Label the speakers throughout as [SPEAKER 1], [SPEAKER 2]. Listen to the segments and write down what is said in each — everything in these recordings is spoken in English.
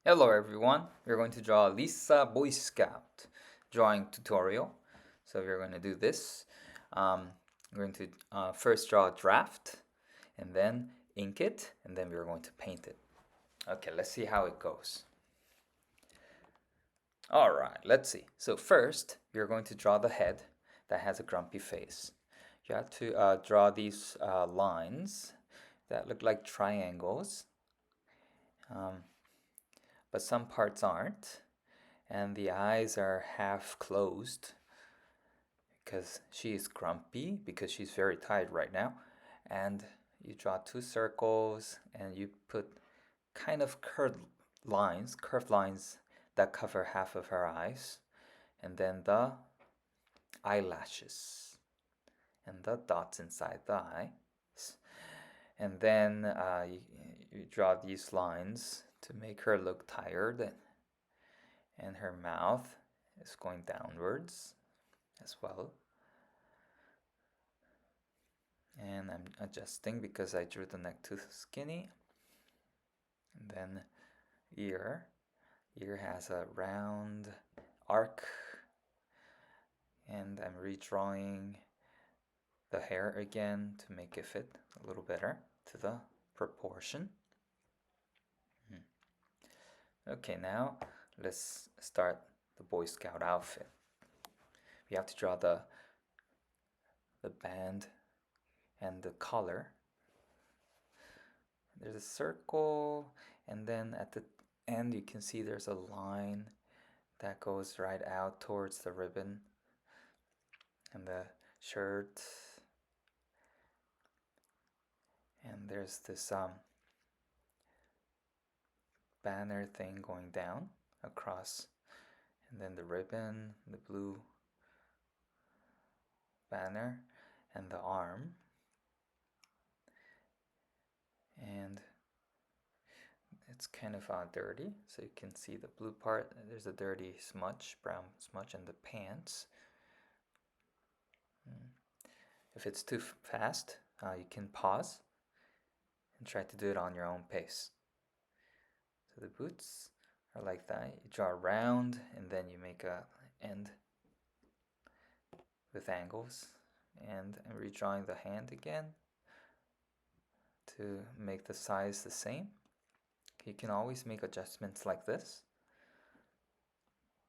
[SPEAKER 1] Hello everyone, we're going to draw Lisa Boy Scout drawing tutorial. So we're going to do this. We're going to first draw a draft and then ink it and then we're going to paint it. Okay, let's see how it goes. Alright, let's see. So first, we're going to draw the head that has a grumpy face. You have to draw these lines that look like triangles, um, but some parts aren't. And the eyes are half closed because she is grumpy because she's very tired right now. And you draw two circles and you put kind of curved lines that cover half of her eyes, and then the eyelashes and the dots inside the eyes. And then you draw these lines to make her look tired, and her mouth is going downwards as well. And I'm adjusting because I drew the neck too skinny. And then ear. Ear has a round arc. And I'm redrawing the hair again to make it fit a little better to the proportion. Okay, now let's start the Boy Scout outfit. We have to draw the band and the collar. There's a circle, and then at the end you can see there's a line that goes right out towards the ribbon and the shirt. And there's this banner thing going down across, and then the ribbon, the blue banner, and the arm. And it's kind of dirty, so you can see the blue part. There's a dirty smudge, brown smudge, in the pants. If it's too fast, you can pause and try to do it on your own pace. So the boots are like that. You draw around and then you make a end with angles. And I'm redrawing the hand again to make the size the same. You can always make adjustments like this.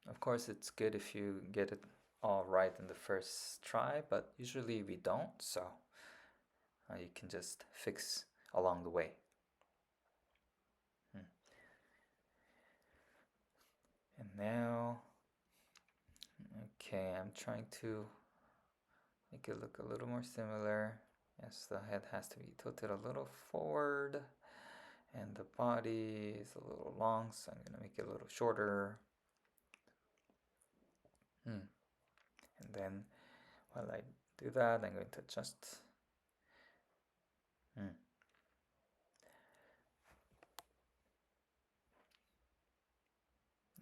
[SPEAKER 1] Of course, it's good if you get it all right in the first try, but usually we don't, so you can just fix along the way. And now, okay, I'm trying to make it look a little more similar. Yes, the head has to be tilted a little forward, and the body is a little long, so I'm going to make it a little shorter. And then while I do that, I'm going to adjust.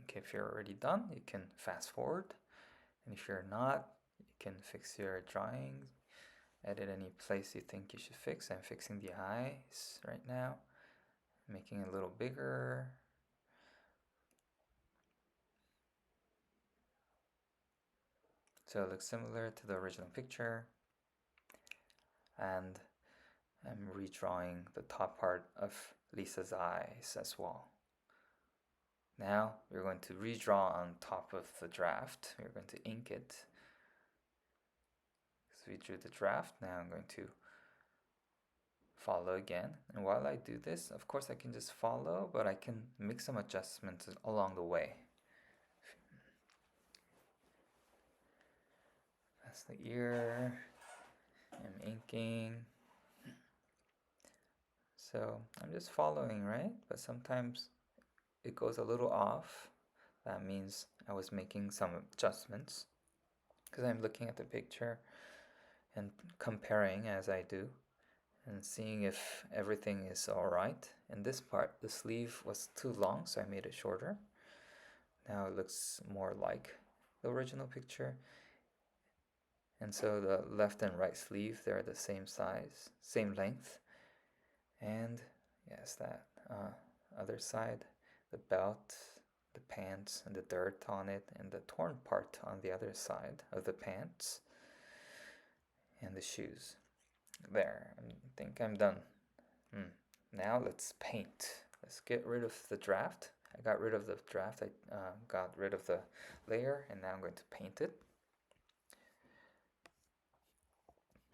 [SPEAKER 1] Okay, if you're already done, you can fast forward. And if you're not, you can fix your drawing, edit any place you think you should fix. I'm fixing the eyes right now, making it a little bigger. So it looks similar to the original picture. And I'm redrawing the top part of Lisa's eyes as well. Now we're going to redraw on top of the draft. We're going to ink it. So we drew the draft. Now I'm going to follow again. And while I do this, of course I can just follow, but I can make some adjustments along the way. That's the ear. I'm inking. So I'm just following, right? But sometimes it goes a little off. That means I was making some adjustments because I'm looking at the picture and comparing as I do and seeing if everything is all right. In this part, the sleeve was too long, so I made it shorter. Now it looks more like the original picture. And so the left and right sleeve, they're the same size, same length. And yes, that other side, the belt, the pants, and the dirt on it, and the torn part on the other side of the pants, and the shoes. There, I think I'm done. Now let's paint. Let's get rid of the draft. I got rid of the draft. I got rid of the layer, and now I'm going to paint it.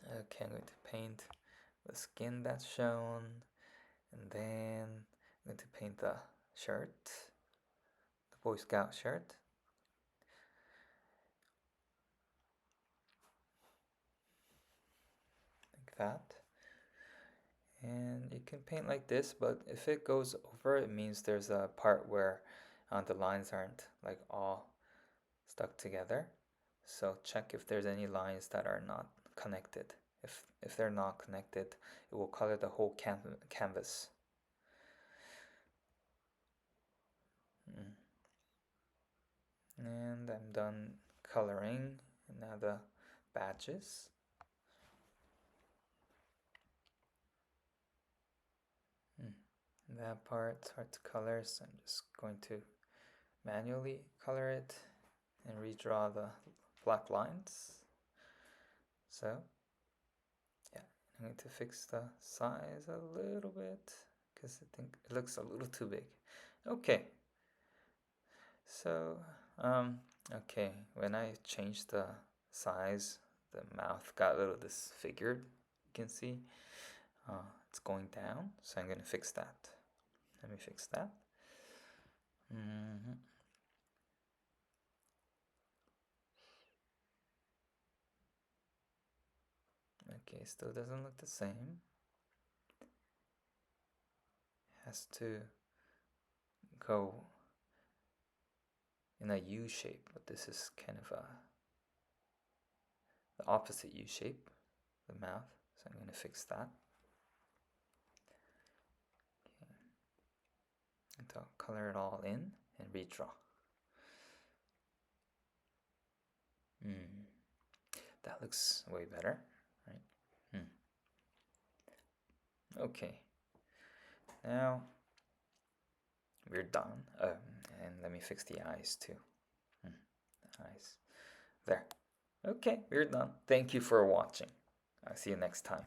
[SPEAKER 1] Okay, I'm going to paint the skin that's shown, and then I'm going to paint the shirt, the Boy Scout shirt. Like that. And you can paint like this, but if it goes over, it means there's a part where the lines aren't like all stuck together. So check if there's any lines that are not connected. If they're not connected, it will color the whole canvas. And I'm done coloring. Now the badges. That part's hard to color, so I'm just going to manually color it and redraw the black lines. So yeah, I'm going to fix the size a little bit because I think it looks a little too big. Okay, so okay, when I changed the size, the mouth got a little disfigured. You can see it's going down, so I'm going to fix that. Let me fix that. Okay, still doesn't look the same. Has to go in a U shape, but this is kind of the opposite U shape, the mouth. So I'm going to fix that. Okay. And I'll color it all in and redraw. That looks way better, right? Okay. Now we're done. And let me fix the eyes too. Eyes. There. Okay, we're done. Thank you for watching. I'll see you next time.